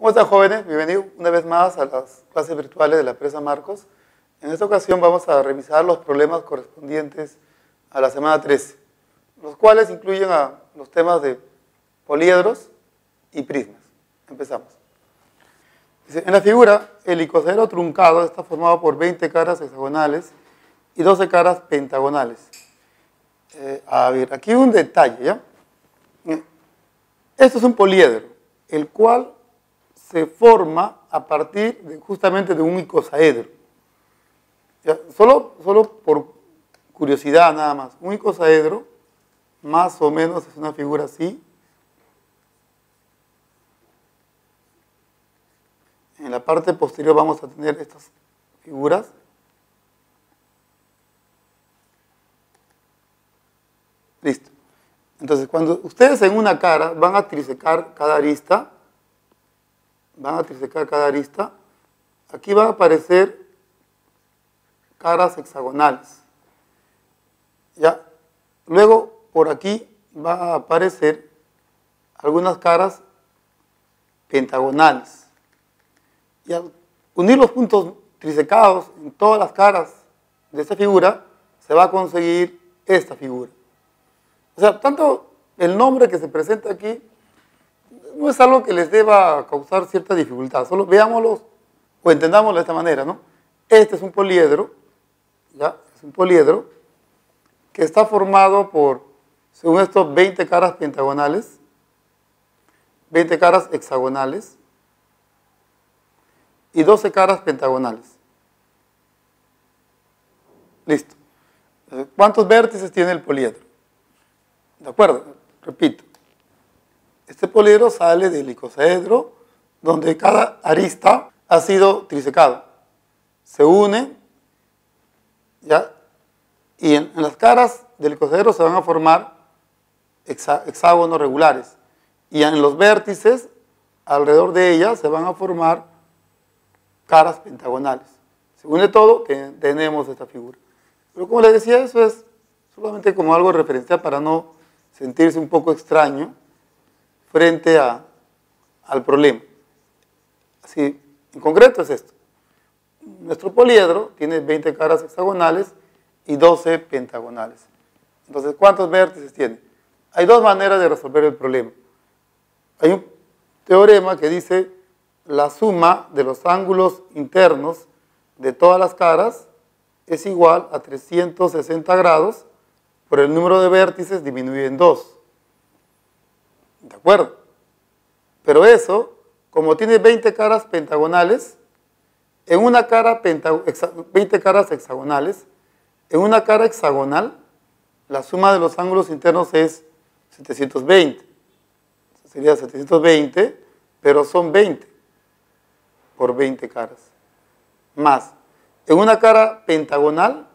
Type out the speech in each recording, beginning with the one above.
¿Cómo están, jóvenes? Bienvenidos una vez más a las clases virtuales de la empresa Marcos. En esta ocasión vamos a revisar los problemas correspondientes a la semana 13, los cuales incluyen a los temas de poliedros y prismas. Empezamos. Dice, en la figura, el icosaedro truncado está formado por 20 caras hexagonales y 12 caras pentagonales. A ver, aquí un detalle, ¿ya? Esto es un poliedro, el cual se forma a partir justamente de un icosaedro. ¿Ya? Solo por curiosidad nada más, un icosaedro más o menos es una figura así. En la parte posterior vamos a tener estas figuras. Listo. Entonces, cuando ustedes en una cara van a trisecar cada arista, aquí van a aparecer caras hexagonales. ¿Ya? Luego, por aquí van a aparecer algunas caras pentagonales. Y al unir los puntos trisecados en todas las caras de esta figura, se va a conseguir esta figura. O sea, tanto el nombre que se presenta aquí no es algo que les deba causar cierta dificultad, solo veámoslo o entendámoslo de esta manera, ¿no? Este es un poliedro, ¿ya? Es un poliedro que está formado por, según esto, 20 caras pentagonales, 20 caras hexagonales y 12 caras pentagonales. Listo. ¿Cuántos vértices tiene el poliedro? ¿De acuerdo? Repito. Este poliedro sale del icosaedro, donde cada arista ha sido trisecado. Se une, ¿ya? Y en las caras del icosaedro se van a formar hexágonos regulares. Y en los vértices, alrededor de ellas, se van a formar caras pentagonales. Se une todo, tenemos esta figura. Pero como les decía, eso es solamente como algo referencial para no sentirse un poco extraño frente al problema. Así, en concreto es esto. Nuestro poliedro tiene 20 caras hexagonales y 12 pentagonales. Entonces, ¿cuántos vértices tiene? Hay dos maneras de resolver el problema. Hay un teorema que dice la suma de los ángulos internos de todas las caras es igual a 360 grados por el número de vértices dividido en 2. ¿De acuerdo? Pero eso, como tiene 20 caras pentagonales, en una cara 20 caras hexagonales, en una cara hexagonal, la suma de los ángulos internos es 720. Sería 720, pero son 20 por 20 caras. Más, en una cara pentagonal,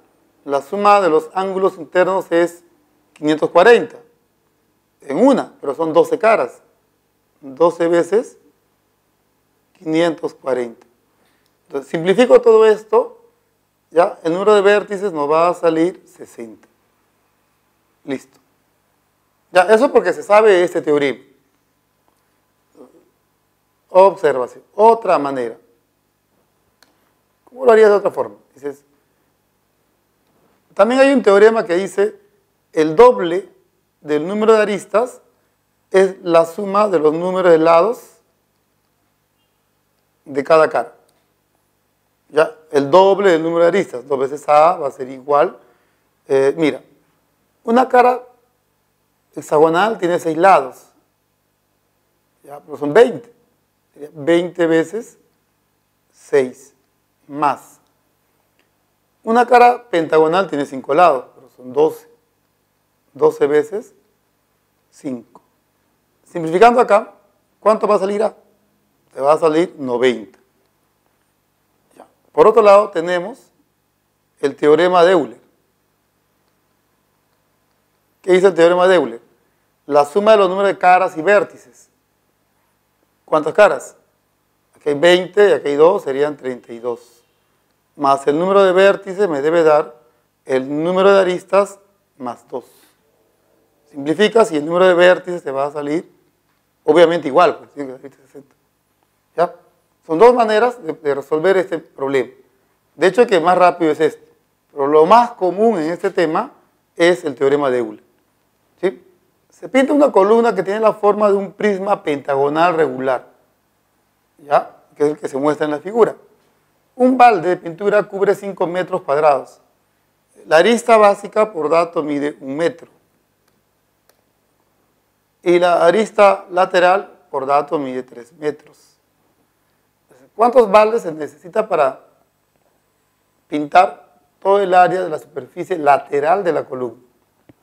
la suma de los ángulos internos es 540. En una, pero son 12 caras. 12 veces 540. Entonces, simplifico todo esto, ya el número de vértices nos va a salir 60. Listo. Ya, eso porque se sabe este teorema. Observación. Otra manera. ¿Cómo lo harías de otra forma? Dices, también hay un teorema que dice el doble del número de aristas es la suma de los números de lados de cada cara. ¿Ya? El doble del número de aristas, 2 veces A va a ser igual. Mira, una cara hexagonal tiene 6 lados, ¿ya? Pero son 20. 20 veces 6 más. Una cara pentagonal tiene 5 lados, pero son 12. 12 veces 5. Simplificando acá, ¿cuánto va a salir A? Te va a salir 90. Ya. Por otro lado, tenemos el teorema de Euler. ¿Qué dice el teorema de Euler? La suma de los números de caras y vértices. ¿Cuántas caras? Aquí hay 20 y aquí hay 2, serían 32. Más el número de vértices me debe dar el número de aristas más 2. Simplificas y el número de vértices te va a salir obviamente igual, pues tiene que salir 60. ¿Ya? Son dos maneras de resolver este problema. De hecho, el que más rápido es este. Pero lo más común en este tema es el teorema de Euler. ¿Sí? Se pinta una columna que tiene la forma de un prisma pentagonal regular, ¿ya? Que es el que se muestra en la figura. Un balde de pintura cubre 5 metros cuadrados. La arista básica por dato mide 1 metro. Y la arista lateral por dato mide 3 metros. ¿Cuántos baldes se necesita para pintar todo el área de la superficie lateral de la columna?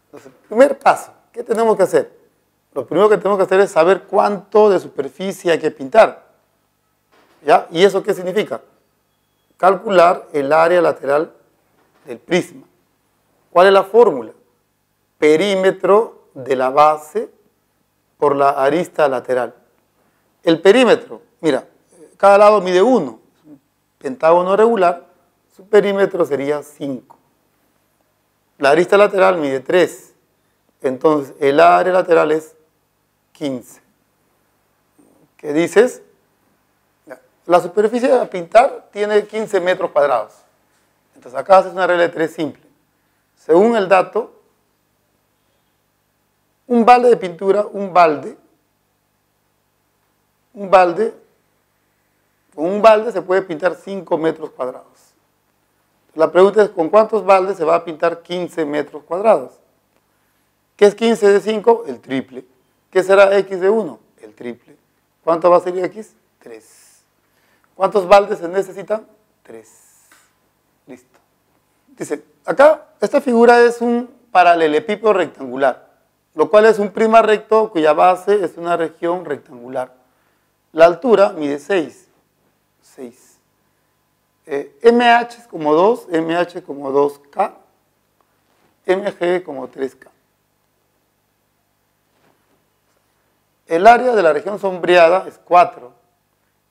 Entonces, primer paso, ¿qué tenemos que hacer? Lo primero que tenemos que hacer es saber cuánto de superficie hay que pintar. ¿Ya? ¿Y eso qué significa? Calcular el área lateral del prisma. ¿Cuál es la fórmula? Perímetro de la base por la arista lateral. El perímetro, mira, cada lado mide 1, es un pentágono regular, su perímetro sería 5. La arista lateral mide 3, entonces el área lateral es 15. ¿Qué dices? La superficie a pintar tiene 15 metros cuadrados. Entonces acá haces una regla de 3 simple. Según el dato, un balde de pintura, con un balde se puede pintar 5 metros cuadrados. La pregunta es, ¿con cuántos baldes se va a pintar 15 metros cuadrados? ¿Qué es 15 de 5? El triple. ¿Qué será x de 1? El triple. ¿Cuánto va a ser x? 3. ¿Cuántos baldes se necesitan? 3. Listo. Dice, acá, esta figura es un paralelepípedo rectangular, lo cual es un prisma recto cuya base es una región rectangular. La altura mide 6. MH es como 2, MH como 2K, MG como 3K. El área de la región sombreada es 4.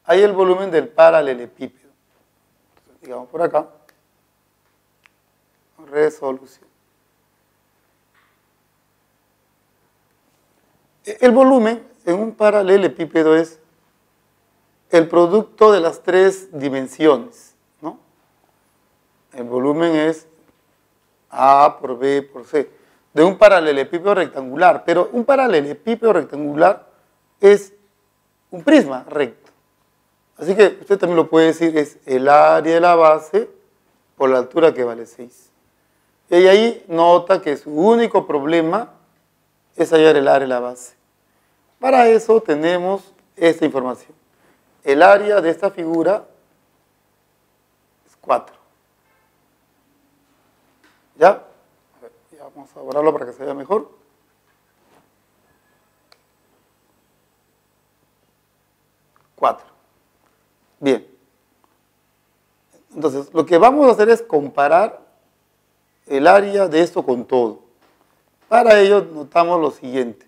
Ahí el volumen del paralelepípedo. Entonces, digamos por acá, resolución. El volumen en un paralelepípedo es el producto de las 3 dimensiones, ¿no? El volumen es A por B por C, de un paralelepípedo rectangular, pero un paralelepípedo rectangular es un prisma recto. Así que usted también lo puede decir, es el área de la base por la altura que vale 6. Y ahí nota que su único problema es hallar el área de la base. Para eso tenemos esta información. El área de esta figura es 4. ¿Ya? Ya vamos a borrarlo para que se vea mejor. Bien. Entonces, lo que vamos a hacer es comparar el área de esto con todo. Para ello, notamos lo siguiente.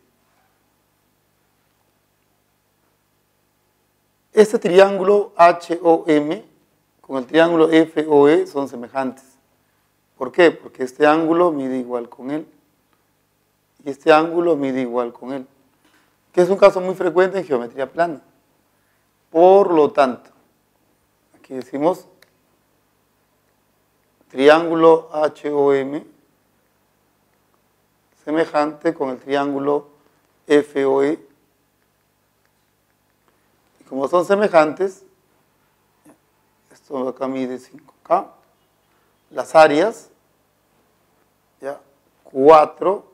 Este triángulo HOM con el triángulo FOE son semejantes. ¿Por qué? Porque este ángulo mide igual con él y este ángulo mide igual con él, que es un caso muy frecuente en geometría plana. Por lo tanto, aquí decimos triángulo HOM semejante con el triángulo FOE. Y como son semejantes, esto acá mide 5K, las áreas, ya, 4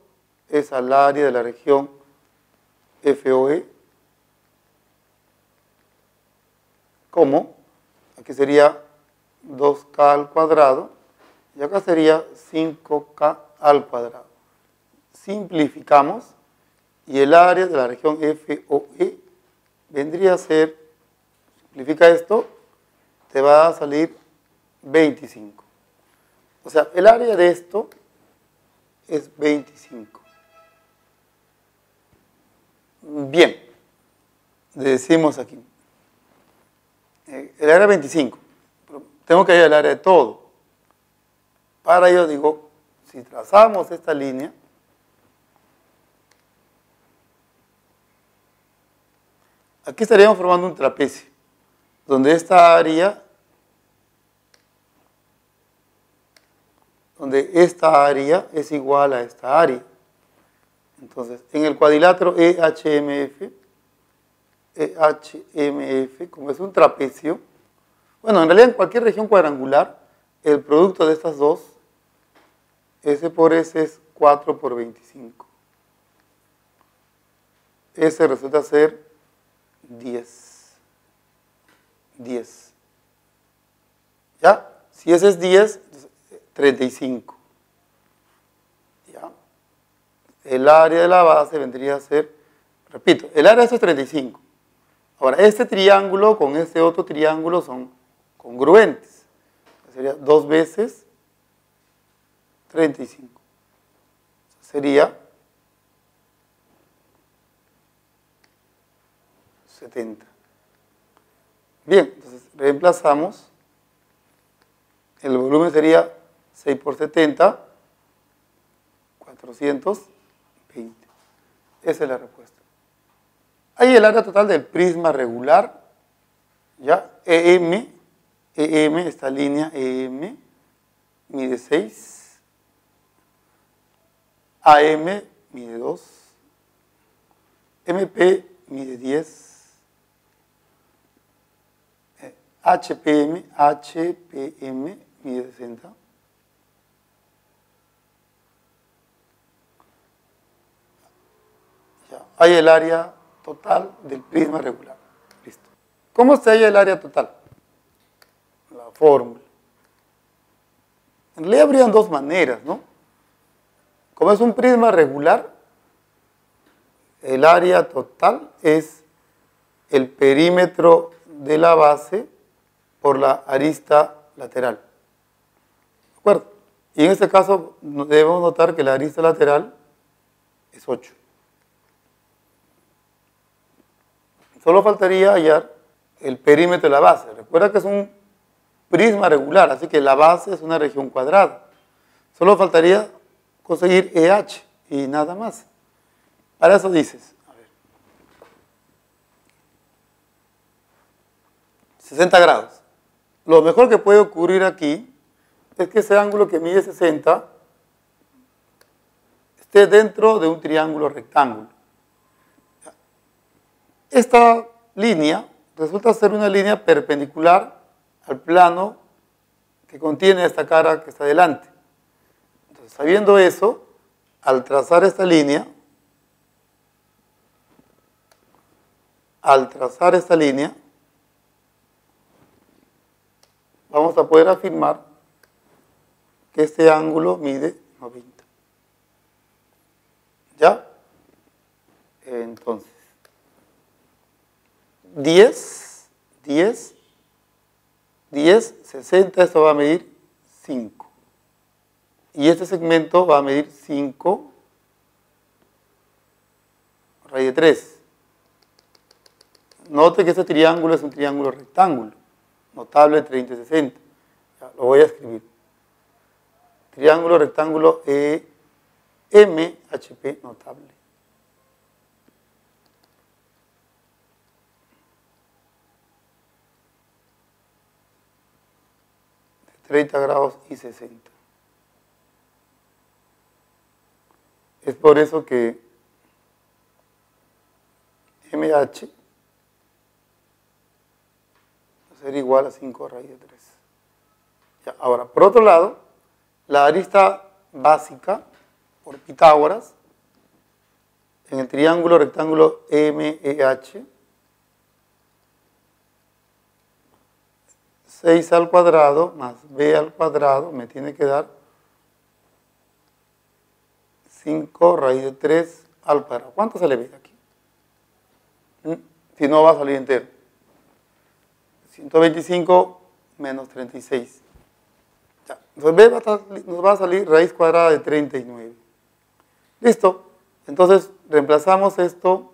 es al área de la región FOE, como aquí sería 2K al cuadrado y acá sería 5K al cuadrado. Simplificamos y el área de la región FOE vendría a ser, simplifica esto, te va a salir 25. O sea, el área de esto es 25. Bien, le decimos aquí, el área 25, pero tengo que hallar el área de todo. Para ello digo, si trazamos esta línea, aquí estaríamos formando un trapecio. donde esta área es igual a esta área. Entonces, en el cuadrilátero EHMF, como es un trapecio, bueno, en realidad en cualquier región cuadrangular, el producto de estas dos, S por S es 4 por 25. S resulta ser 10. 10. ¿Ya? Si ese es 10, 35. ¿Ya? El área de la base vendría a ser, repito, el área de esto es 35. Ahora, este triángulo con este otro triángulo son congruentes. Sería 2 veces 35. Sería 70. Bien, entonces reemplazamos. El volumen sería 6 por 70, 420. Esa es la respuesta. Ahí el área total del prisma regular, ¿ya? EM, esta línea EM, mide 6. AM mide 2. MP mide 10. HPM mide 60. Ya, hay el área total del prisma regular. Listo. ¿Cómo se halla el área total? La fórmula. En realidad habrían dos maneras, ¿no? Como es un prisma regular, el área total es el perímetro de la base por la arista lateral. ¿De acuerdo? Y en este caso debemos notar que la arista lateral es 8. Solo faltaría hallar el perímetro de la base. Recuerda que es un prisma regular, así que la base es una región cuadrada. Solo faltaría conseguir EH y nada más. Para eso dices, a ver, 60 grados. Lo mejor que puede ocurrir aquí es que ese ángulo que mide 60 esté dentro de un triángulo rectángulo. Esta línea resulta ser una línea perpendicular al plano que contiene esta cara que está delante. Entonces, sabiendo eso, al trazar esta línea, vamos a poder afirmar que este ángulo mide 90. ¿Ya? Entonces, 10, 60, esto va a medir 5. Y este segmento va a medir 5 raíz de 3. Note que este triángulo es un triángulo rectángulo, notable 30 y 60. Ya, lo voy a escribir. Triángulo rectángulo EMHP notable. De 30 grados y 60. Es por eso que MH va a ser igual a 5 raíz de 3. Ya, ahora, por otro lado, la arista básica por Pitágoras en el triángulo rectángulo MEH, 6 al cuadrado más b al cuadrado me tiene que dar 5 raíz de 3 al cuadrado. ¿Cuánto sale b aquí? Si no va a salir entero. 125 menos 36. Ya. Entonces b nos va a salir raíz cuadrada de 39. Listo. Entonces reemplazamos esto.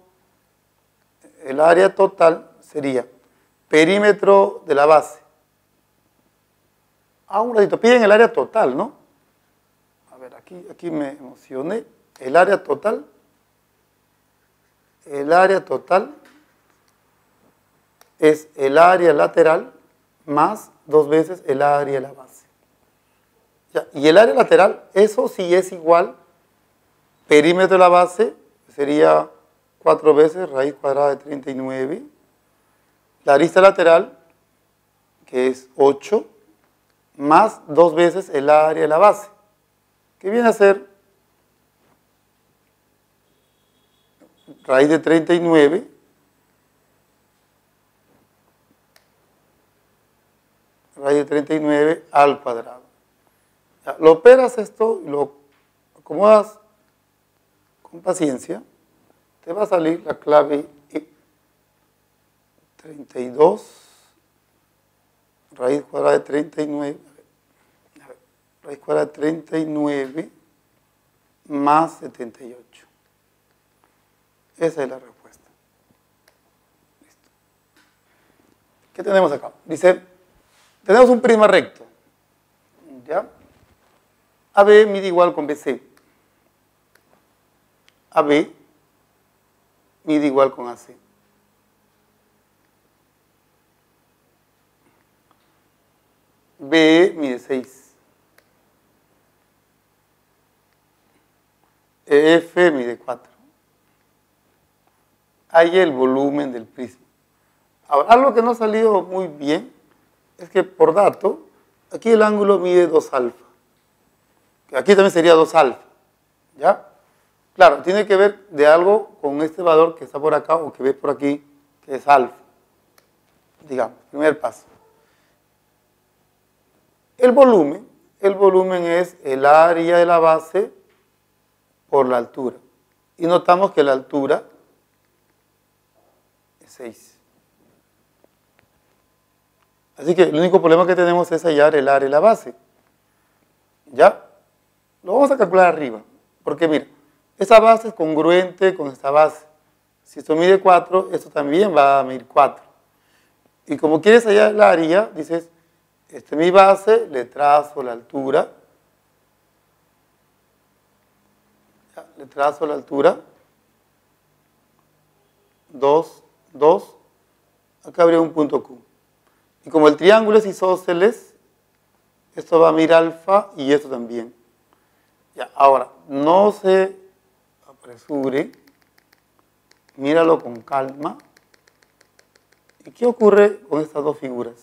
El área total sería perímetro de la base. Un ratito, piden el área total, ¿no? A ver, aquí me emocioné. El área total es el área lateral más 2 veces el área de la base. Ya, y el área lateral, eso sí es igual, perímetro de la base sería 4 veces raíz cuadrada de 39. La arista lateral, que es 8, más 2 veces el área de la base, que viene a ser raíz de 39 al cuadrado. Ya, lo operas esto y lo acomodas con paciencia, te va a salir la clave 32 raíz cuadrada de 39, raíz cuadrada de 39 más 78. Esa es la respuesta. Listo. ¿Qué tenemos acá? Dice, tenemos un prisma recto. ¿Ya? AB mide igual con BC. AB mide igual con AC. BE mide 6. EF mide 4. Ahí el volumen del prisma. Ahora, algo que no ha salido muy bien es que por dato, aquí el ángulo mide 2 alfa. Aquí también sería 2 alfa. ¿Ya? Claro, tiene que ver de algo con este valor que está por acá o que ves por aquí, que es alfa. Digamos, primer paso. El volumen es el área de la base por la altura. Y notamos que la altura es 6. Así que el único problema que tenemos es hallar el área de la base. ¿Ya? Lo vamos a calcular arriba. Porque mira, esa base es congruente con esta base. Si esto mide 4, esto también va a medir 4. Y como quieres hallar el área, dices, esta es mi base, le trazo la altura. Ya, le trazo la altura. 2, 2. Acá habría un punto Q. Y como el triángulo es isósceles, esto va a medir alfa y esto también. Ya, ahora, no se apresure, míralo con calma. ¿Y qué ocurre con estas dos figuras?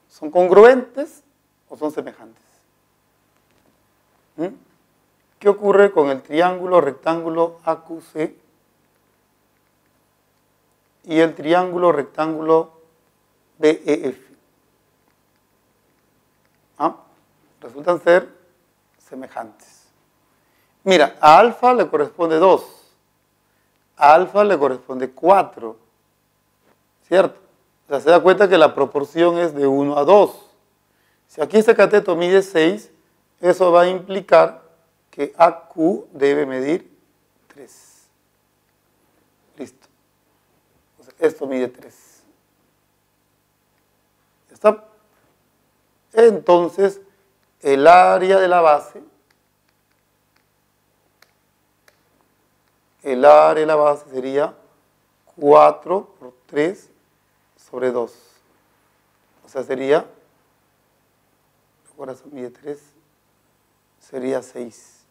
¿Son congruentes o son semejantes? ¿Qué ocurre con el triángulo rectángulo AQC y el triángulo rectángulo BEF? Resultan ser semejantes. Mira, a alfa le corresponde 2, a alfa le corresponde 4, ¿cierto? O sea, se da cuenta que la proporción es de 1 a 2. Si aquí este cateto mide 6, eso va a implicar que AQ debe medir 3. Listo. Esto mide 3. ¿Está? Entonces, el área de la base, sería 4 por 3 sobre 2. O sea, sería, ahora se mide 3, sería 6.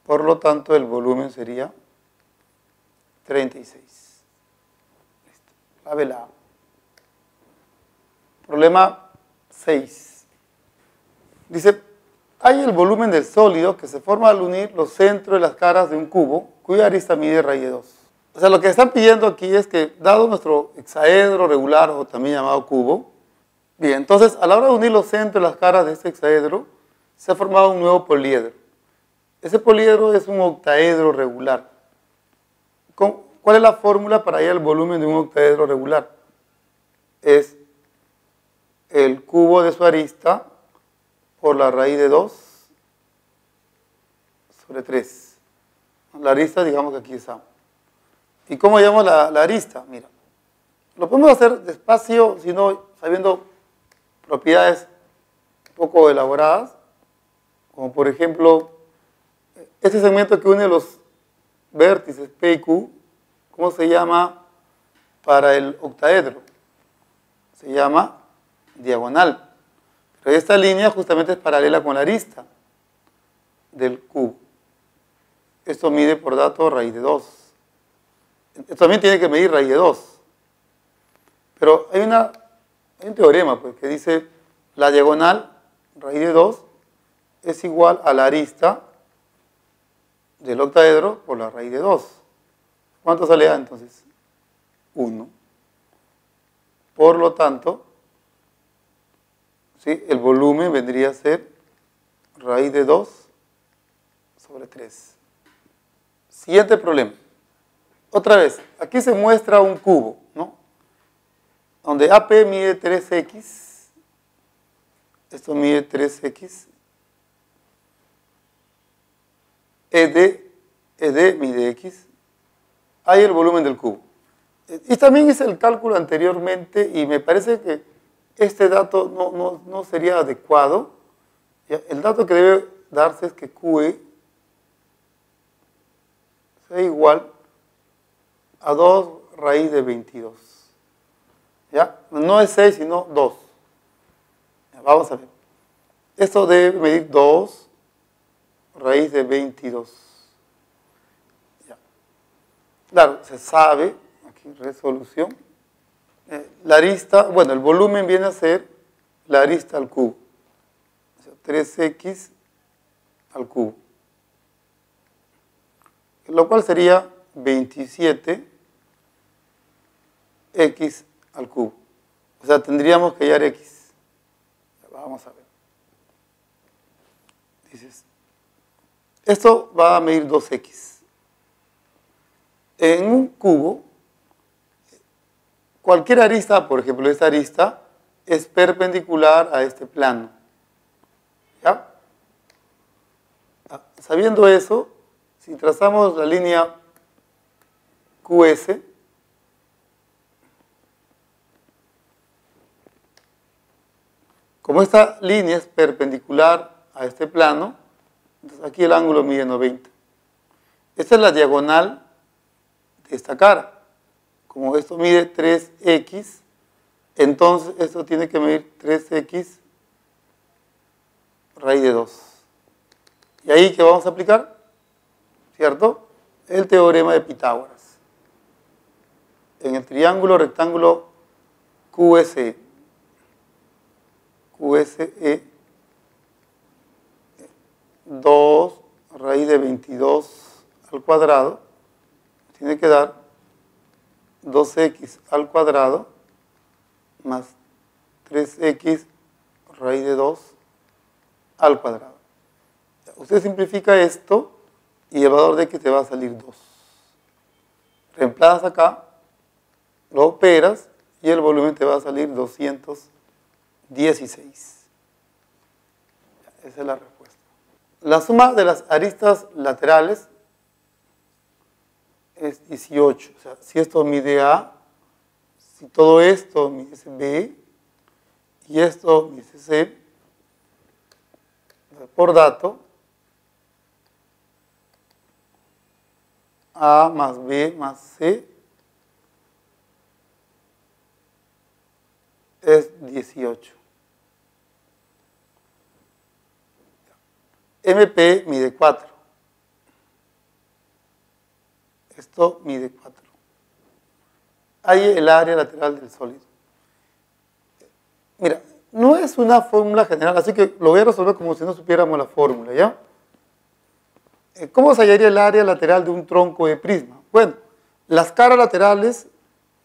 Por lo tanto, el volumen sería 36. Listo. Clave la A. Problema 6. Dice, hay el volumen del sólido que se forma al unir los centros de las caras de un cubo cuya arista mide raíz de 2. O sea, lo que están pidiendo aquí es que, dado nuestro hexaedro regular o también llamado cubo, bien, entonces a la hora de unir los centros de las caras de este hexaedro, se ha formado un nuevo poliedro. Ese poliedro es un octaedro regular. ¿Cuál es la fórmula para hallar el volumen de un octaedro regular? Es el cubo de su arista por la raíz de 2 sobre 3. La arista, digamos que aquí está. ¿Y cómo llamamos la arista? Mira, lo podemos hacer despacio, sino sabiendo propiedades un poco elaboradas, como por ejemplo, este segmento que une los vértices P y Q, ¿cómo se llama? para el octaedro. Se llama diagonal. Pero esta línea justamente es paralela con la arista del cubo. Esto mide por dato raíz de 2. Esto también tiene que medir raíz de 2. Pero hay un teorema pues, que dice la diagonal raíz de 2 es igual a la arista del octaedro por la raíz de 2. ¿Cuánto sale A entonces? 1. Por lo tanto, ¿sí?, el volumen vendría a ser raíz de 2 sobre 3. Siguiente problema. Otra vez, aquí se muestra un cubo, ¿no?, donde AP mide 3x, esto mide 3x, ED mide x, hay el volumen del cubo. Y también hice el cálculo anteriormente y me parece que este dato no sería adecuado. El dato que debe darse es que QE sea igual a 2 raíz de 22. ¿Ya? No es 6, sino 2. Vamos a ver. Esto debe medir 2 raíz de 22. ¿Ya? Claro, se sabe, aquí resolución, la arista, bueno, el volumen viene a ser la arista al cubo. O sea, 3x al cubo. Lo cual sería 27x al cubo. O sea, tendríamos que hallar x. Vamos a ver. Dices, esto va a medir 2x. En un cubo, cualquier arista, por ejemplo, esta arista, es perpendicular a este plano. ¿Ya? Sabiendo eso, si trazamos la línea QS, como esta línea es perpendicular a este plano, entonces aquí el ángulo mide 90. Esta es la diagonal de esta cara. Como esto mide 3x, entonces esto tiene que medir 3x raíz de 2. ¿Y ahí qué vamos a aplicar? ¿Cierto? El teorema de Pitágoras. En el triángulo rectángulo QSE, 2 raíz de 22 al cuadrado tiene que dar 2x al cuadrado más 3x raíz de 2 al cuadrado. Usted simplifica esto y el valor de x te va a salir 2. Reemplazas acá, lo operas y el volumen te va a salir 216. Esa es la respuesta. La suma de las aristas laterales es 18. O sea, si esto mide A, si todo esto mide B y esto mide C, por dato, A más B más C es 18. MP mide 4. Esto mide 4. Hay el área lateral del sólido. Mira, no es una fórmula general, así que lo voy a resolver como si no supiéramos la fórmula, ¿ya? ¿Cómo se hallaría el área lateral de un tronco de prisma? Bueno, las caras laterales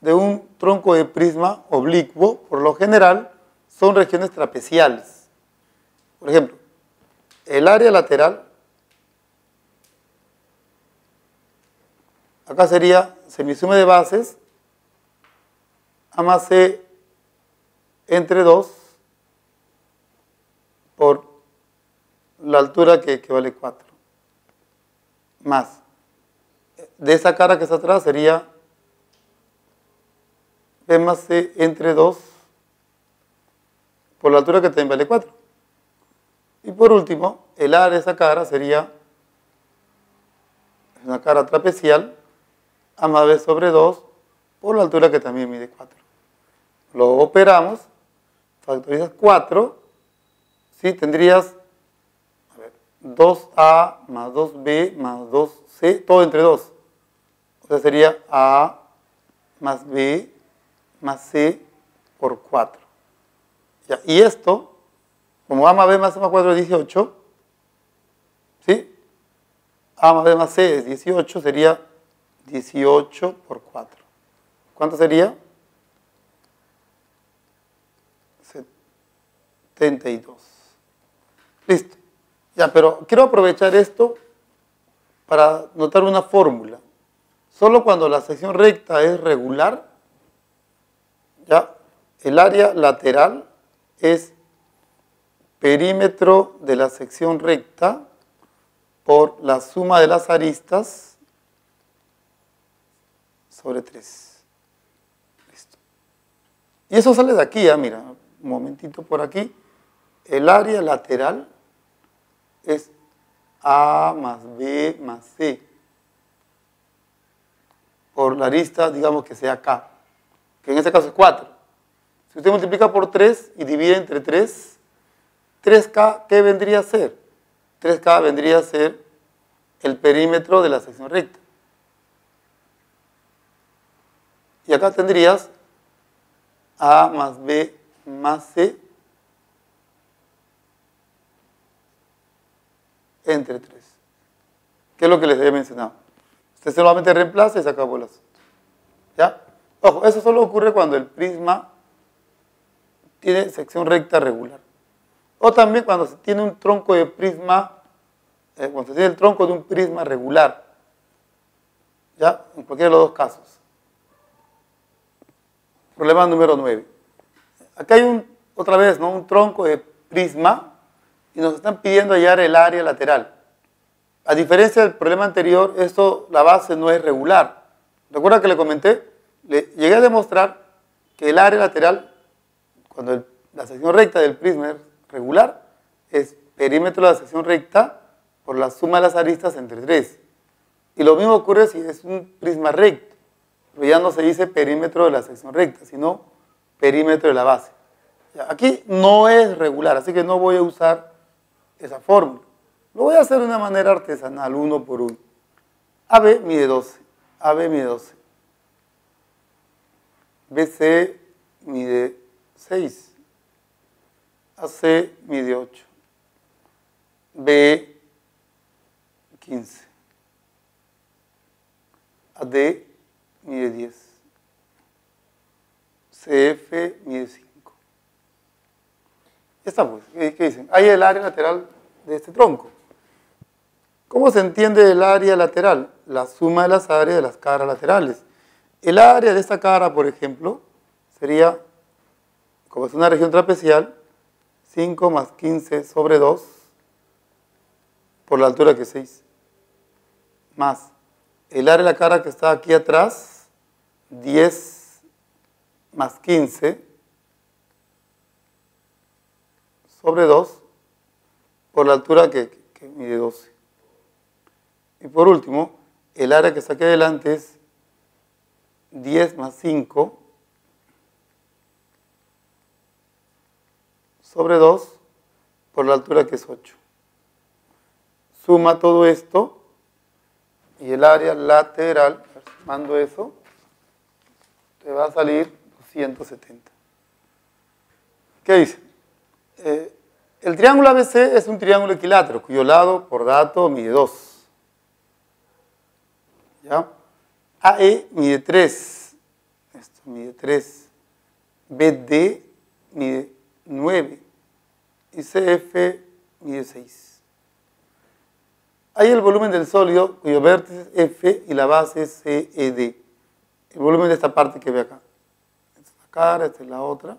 de un tronco de prisma oblicuo, por lo general, son regiones trapeciales. Por ejemplo, el área lateral, acá sería semisume de bases, A más C entre 2 por la altura que vale 4. Más. De esa cara que está atrás sería B más C entre 2 por la altura que también vale 4. Y por último, el área de esa cara sería una cara trapecial, A más B sobre 2 por la altura que también mide 4. Lo operamos, factorizas 4, ¿sí? Tendrías 2A más 2B más 2C, todo entre 2. O sea, sería A más B más C por 4. Ya, y esto, como A más B más C más 4 es 18, ¿sí? A más B más C es 18, sería 18 por 4. ¿Cuánto sería? 72. Listo. Ya, pero quiero aprovechar esto para notar una fórmula. Solo cuando la sección recta es regular, ya, el área lateral es perímetro de la sección recta por la suma de las aristas sobre 3. Listo. Y eso sale de aquí, mira, un momentito por aquí. El área lateral es A más B más C por la arista, digamos que sea K, que en este caso es 4. Si usted multiplica por 3 y divide entre 3, 3K, ¿qué vendría a ser? 3K vendría a ser el perímetro de la sección recta. Y acá tendrías A más B más C entre 3. ¿Qué es lo que les había mencionado? Usted solamente reemplaza y se acabó el asunto. ¿Ya? Ojo, eso solo ocurre cuando el prisma tiene sección recta regular. O también cuando se tiene un tronco de prisma, cuando se tiene el tronco de un prisma regular. ¿Ya? En cualquiera de los dos casos. Problema número 9. Acá hay otra vez, ¿no? Un tronco de prisma y nos están pidiendo hallar el área lateral. A diferencia del problema anterior, la base no es regular. ¿Recuerda que le comenté? Le llegué a demostrar que el área lateral, cuando la sección recta del prisma es regular, es perímetro de la sección recta por la suma de las aristas entre 3. Y lo mismo ocurre si es un prisma recto, pero ya no se dice perímetro de la sección recta, sino perímetro de la base. Ya, aquí no es regular, así que no voy a usar esa fórmula. Lo voy a hacer de una manera artesanal, uno por uno. AB mide 12, AB mide 12. BC mide 6. AC mide 8. B 15. AD mide 10. CF mide 5. Ya está, pues. ¿Qué dicen? Hay el área lateral de este tronco. ¿Cómo se entiende el área lateral? La suma de las áreas de las caras laterales. El área de esta cara, por ejemplo, sería, como es una región trapezial, 5 más 15 sobre 2 por la altura que es 6. Más el área de la cara que está aquí atrás, 10 más 15 sobre 2 por la altura que mide 12. Y por último, el área que está aquí adelante es 10 más 5 sobre 2 por la altura que es 8. Suma todo esto y el área lateral, sumando eso, te va a salir 270. ¿Qué dice? El triángulo ABC es un triángulo equilátero cuyo lado por dato mide 2. ¿Ya? AE mide 3. Esto mide 3. BD mide 9. Y CF mide 6. Hay el volumen del sólido cuyo vértice es F y la base es CED. El volumen de esta parte que ve acá. Esta es la cara, esta es la otra.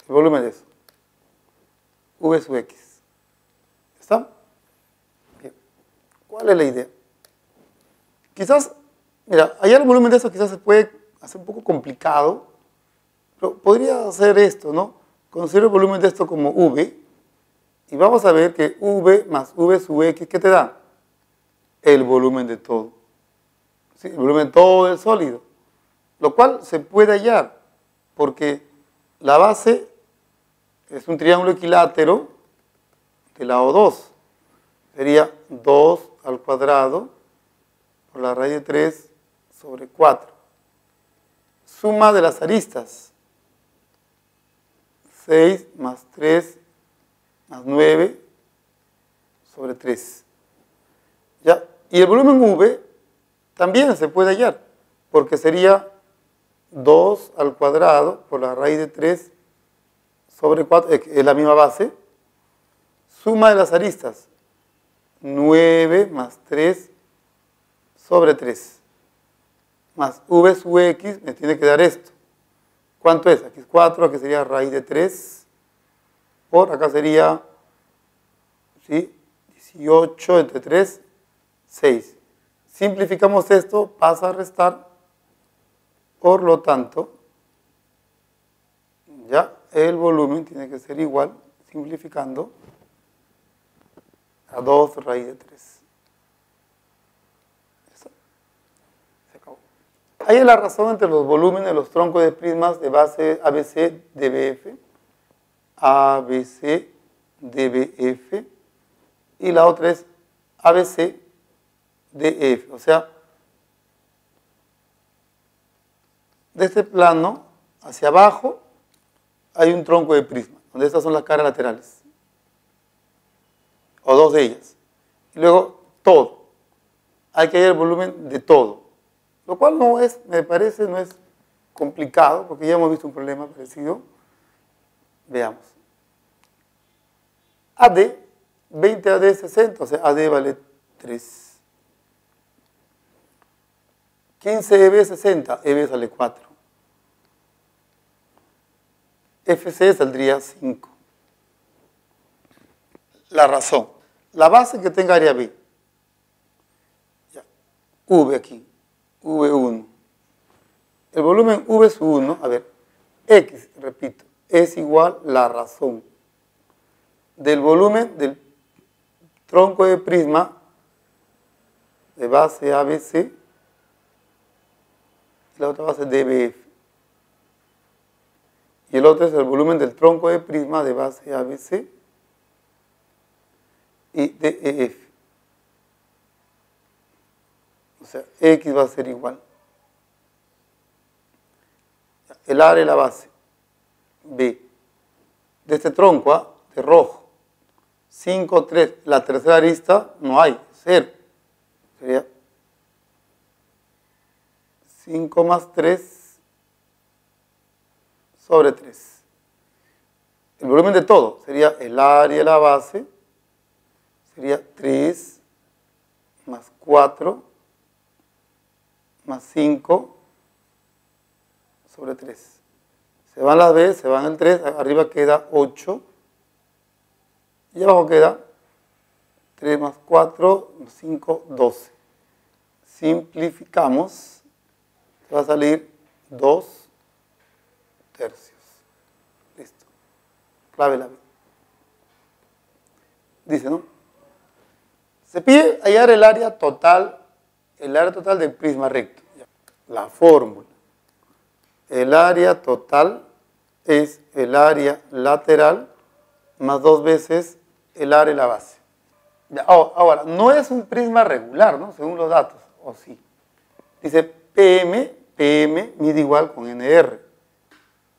El volumen de eso. V sub X. ¿Está? Bien. ¿Cuál es la idea? Quizás, mira, hallar el volumen de eso quizás se puede hacer un poco complicado, pero podría hacer esto, ¿no? Considero el volumen de esto como V, y vamos a ver que V más V sub X, ¿qué te da? El volumen de todo. ¿Sí? El volumen de todo el sólido. lo cual se puede hallar, porque la base es un triángulo equilátero de lado 2. Sería 2 al cuadrado por la raíz de 3 sobre 4. Suma de las aristas. 6 más 3 más 9 sobre 3. ¿Ya? Y el volumen V también se puede hallar, porque sería 2 al cuadrado por la raíz de 3 sobre 4, es la misma base. Suma de las aristas. 9 más 3 sobre 3. Más V sub X me tiene que dar esto. ¿Cuánto es? Aquí es 4, aquí sería raíz de 3. Por acá sería, ¿sí?, 18 entre 3, 6. Simplificamos esto, pasa a restar. Por lo tanto, ya el volumen tiene que ser igual, simplificando, a 2 raíz de 3. Eso. Se acabó. Ahí es la razón entre los volúmenes de los troncos de prismas de base ABC DBF, ABC DBF, y la otra es ABC DF. O sea, de este plano hacia abajo hay un tronco de prisma, donde estas son las caras laterales, o dos de ellas. Y luego todo. Hay que hallar el volumen de todo, lo cual no es, me parece, no es complicado, porque ya hemos visto un problema parecido. Veamos. AD, 20 AD 60, o sea, AD vale 3. 15 EB 60, EB sale 4. FC saldría 5. La razón. La base que tenga área B. Ya. V aquí. V1. El volumen V sub 1, a ver, X, repito, es igual la razón del volumen del tronco de prisma de base ABC y la otra base DBF. Y el otro es el volumen del tronco de prisma de base ABC y DEF. O sea, X va a ser igual. El área y la base B. De este tronco, de rojo. 5, 3. La tercera arista no hay, 0. Sería 5 más 3 sobre 3. El volumen de todo sería el área y la base. Sería 3 más 4 más 5 sobre 3. Se van las B, se van el 3, arriba queda 8. Y abajo queda 3 más 4, 5, 12. Simplificamos, va a salir 2 tercios. Listo. Clave la B. Dice, ¿no? Se pide hallar el área total del prisma recto. La fórmula. El área total es el área lateral más 2 veces el área y la base. Ahora, no es un prisma regular, ¿no?, según los datos, o sí. Dice PM mide igual con NR.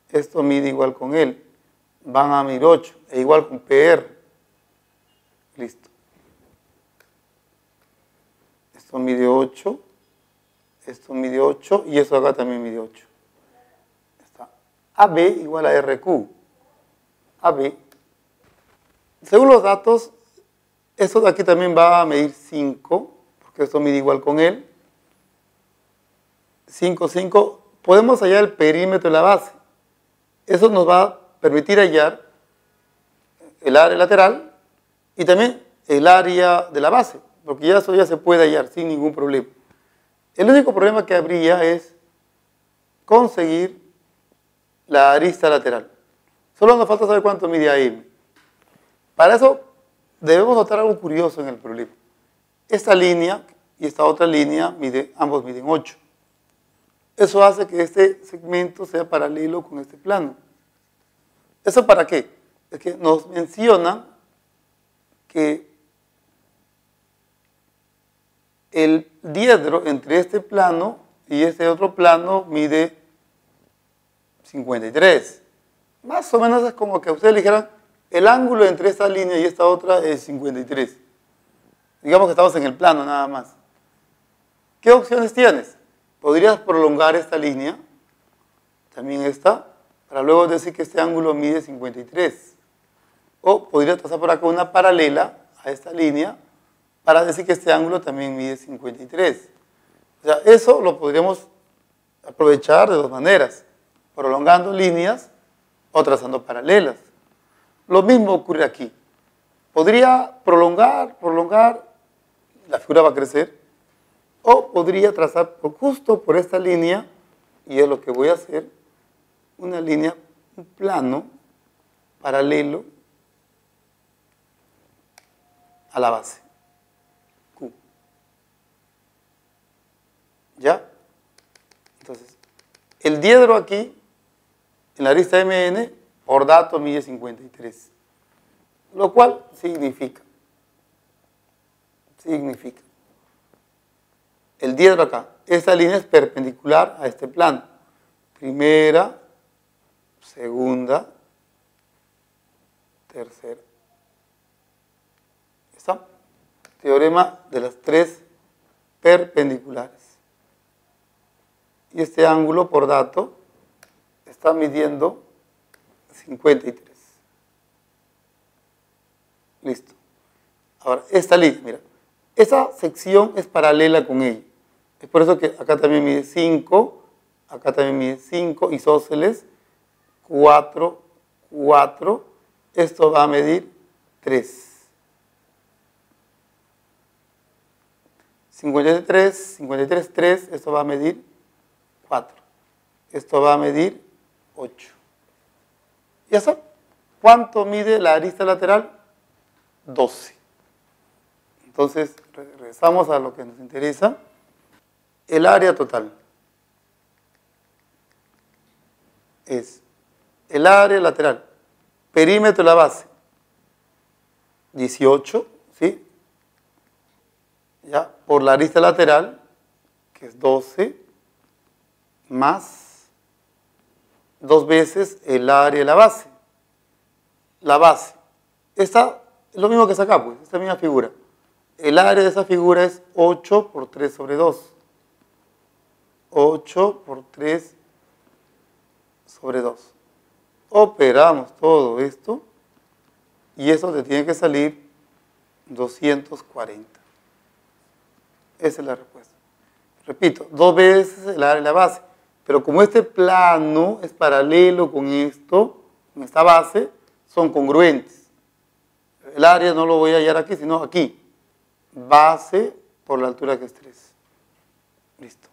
Esto mide igual con L. Van a medir 8, e igual con PR. Listo. Esto mide 8, esto mide 8, y eso acá también mide 8. Está. AB igual a RQ. AB. Según los datos, esto de aquí también va a medir 5, porque esto mide igual con él. 5, 5. Podemos hallar el perímetro de la base. Eso nos va a permitir hallar el área lateral y también el área de la base, porque ya eso ya se puede hallar sin ningún problema. El único problema que habría es conseguir la arista lateral. Solo nos falta saber cuánto mide AM. Para eso debemos notar algo curioso en el problema. Esta línea y esta otra línea ambos miden 8. Eso hace que este segmento sea paralelo con este plano. ¿Eso para qué? Es que nos menciona que el diedro entre este plano y este otro plano mide 53. Más o menos es como que ustedes le dijeran, el ángulo entre esta línea y esta otra es 53. Digamos que estamos en el plano nada más. ¿Qué opciones tienes? Podrías prolongar esta línea, también esta, para luego decir que este ángulo mide 53. O podrías trazar por acá una paralela a esta línea para decir que este ángulo también mide 53. O sea, eso lo podríamos aprovechar de dos maneras, prolongando líneas o trazando paralelas. Lo mismo ocurre aquí. Podría prolongar, la figura va a crecer, o podría trazar justo por esta línea, y es lo que voy a hacer, una línea, un plano paralelo a la base, Q. ¿Ya? Entonces, el diedro aquí, en la arista MN, por dato mide 53. Lo cual significa, el diedro acá, esta línea es perpendicular a este plano. Primera, segunda, tercera. ¿Está? Teorema de las tres perpendiculares. Y este ángulo por dato está midiendo 53. Listo. Ahora, esta línea, mira, esa sección es paralela con ella. Es por eso que acá también mide 5, acá también mide 5, isósceles, 4, 4. Esto va a medir 3. 53, 53, 3, esto va a medir 4. Esto va a medir 8. ¿Ya está? ¿Cuánto mide la arista lateral? 12. Entonces, regresamos a lo que nos interesa. El área total es el área lateral, perímetro de la base, 18, ¿sí? Ya, por la arista lateral, que es 12, más 2 veces el área de la base. La base. Esta es lo mismo que es acá, pues, esta misma figura. El área de esa figura es 8 por 3 sobre 2. 8 por 3 sobre 2. Operamos todo esto y eso te tiene que salir 240. Esa es la respuesta. Repito, 2 veces el área de la base. Pero como este plano es paralelo con esto, con esta base, son congruentes. El área no lo voy a hallar aquí, sino aquí. Base por la altura que es 3. Listo.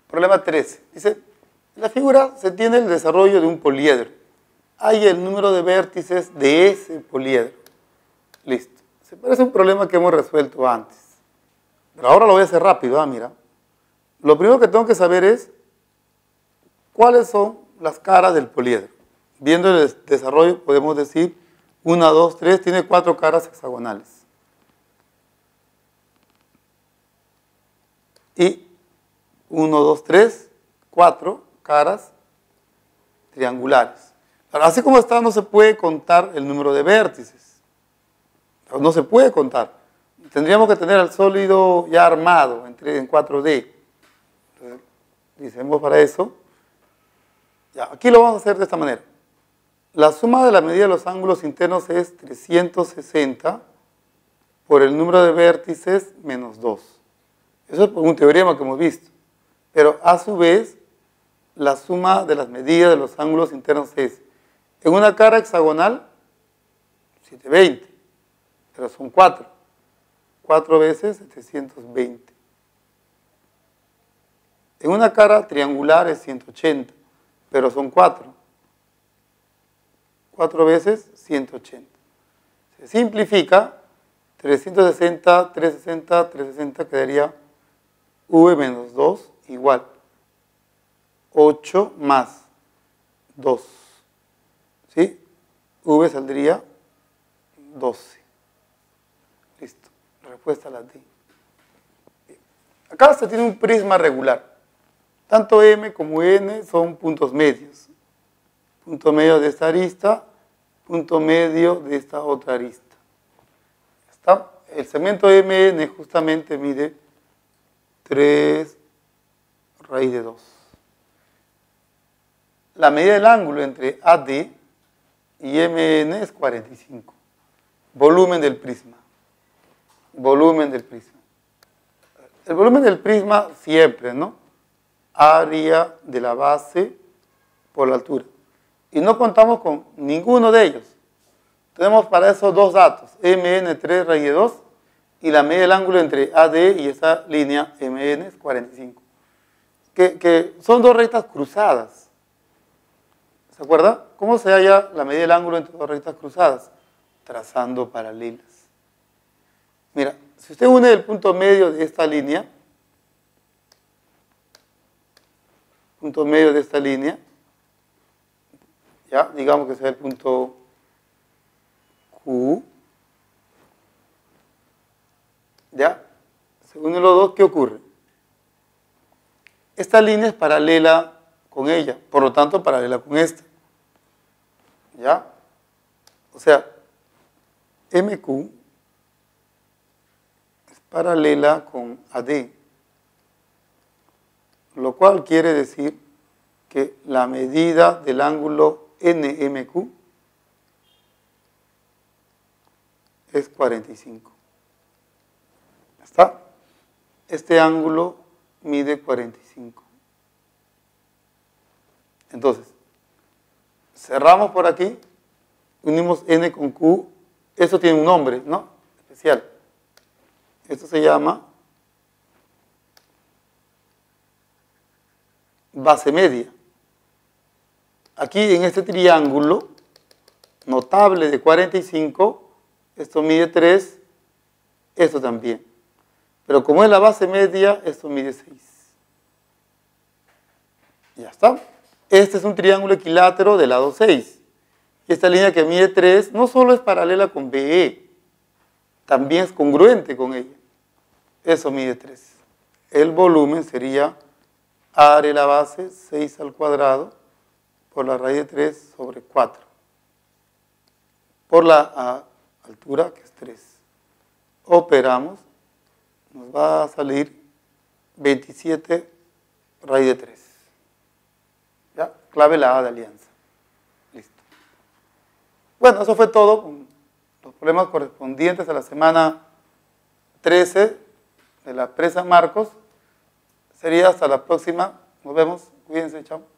Problema 13. Dice, en la figura se tiene el desarrollo de un poliedro. Hay el número de vértices de ese poliedro. Listo. Se parece a un problema que hemos resuelto antes. Pero ahora lo voy a hacer rápido. Mira. Lo primero que tengo que saber es cuáles son las caras del poliedro. Viendo el desarrollo podemos decir 1, 2, 3, tiene 4 caras hexagonales. Y 1, 2, 3, 4 caras triangulares. Ahora, así como está, no se puede contar el número de vértices. No se puede contar. Tendríamos que tener el sólido ya armado en 4D. Entonces, decimos para eso. Ya, aquí lo vamos a hacer de esta manera. La suma de la medida de los ángulos internos es 360 por el número de vértices menos 2. Eso es un teorema que hemos visto. Pero a su vez, la suma de las medidas de los ángulos internos es, en una cara hexagonal, 720, pero son 4. 4 veces 720. En una cara triangular es 180, pero son 4. 4 veces 180. Se simplifica, 360, 360, 360 quedaría v menos 2 igual 8 más 2. ¿Sí? V saldría 12. Listo. Respuesta a la D. Acá se tiene un prisma regular. Tanto M como N son puntos medios. Punto medio de esta arista, punto medio de esta otra arista. ¿Está? El segmento MN justamente mide 3 raíz de 2. La medida del ángulo entre AD y MN es 45. Volumen del prisma. Volumen del prisma. El volumen del prisma siempre, ¿no? Área de la base por la altura. Y no contamos con ninguno de ellos. Tenemos para eso dos datos, MN 3 raíz de 2 y la medida del ángulo entre AD y esa línea MN es 45. Que son dos rectas cruzadas. ¿Se acuerda? ¿Cómo se halla la medida del ángulo entre dos rectas cruzadas? Trazando paralelas. Mira, si usted une el punto medio de esta línea, ya, digamos que sea el punto Q, ya, se unen los dos, ¿qué ocurre? Esta línea es paralela con ella, por lo tanto paralela con esta, ¿ya? O sea, MQ es paralela con AD, lo cual quiere decir que la medida del ángulo NMQ es 45. ¿Está? Este ángulo mide 45. Entonces, cerramos por aquí, unimos N con Q, eso tiene un nombre, ¿no? Especial. Esto se llama base media. Aquí en este triángulo notable de 45, esto mide 3, esto también. Pero como es la base media, esto mide 6. Ya está. Este es un triángulo equilátero de lado 6. Y esta línea que mide 3 no solo es paralela con BE, también es congruente con ella. Eso mide 3. El volumen sería A de la base, 6 al cuadrado, por la raíz de 3 sobre 4. Por la altura, que es 3. Operamos, nos va a salir 27 raíz de 3. ¿Ya? Clave la A de alianza. Listo. Bueno, eso fue todo con los problemas correspondientes a la semana 13 de la presa Marcos. Sería hasta la próxima. Nos vemos. Cuídense. Chao.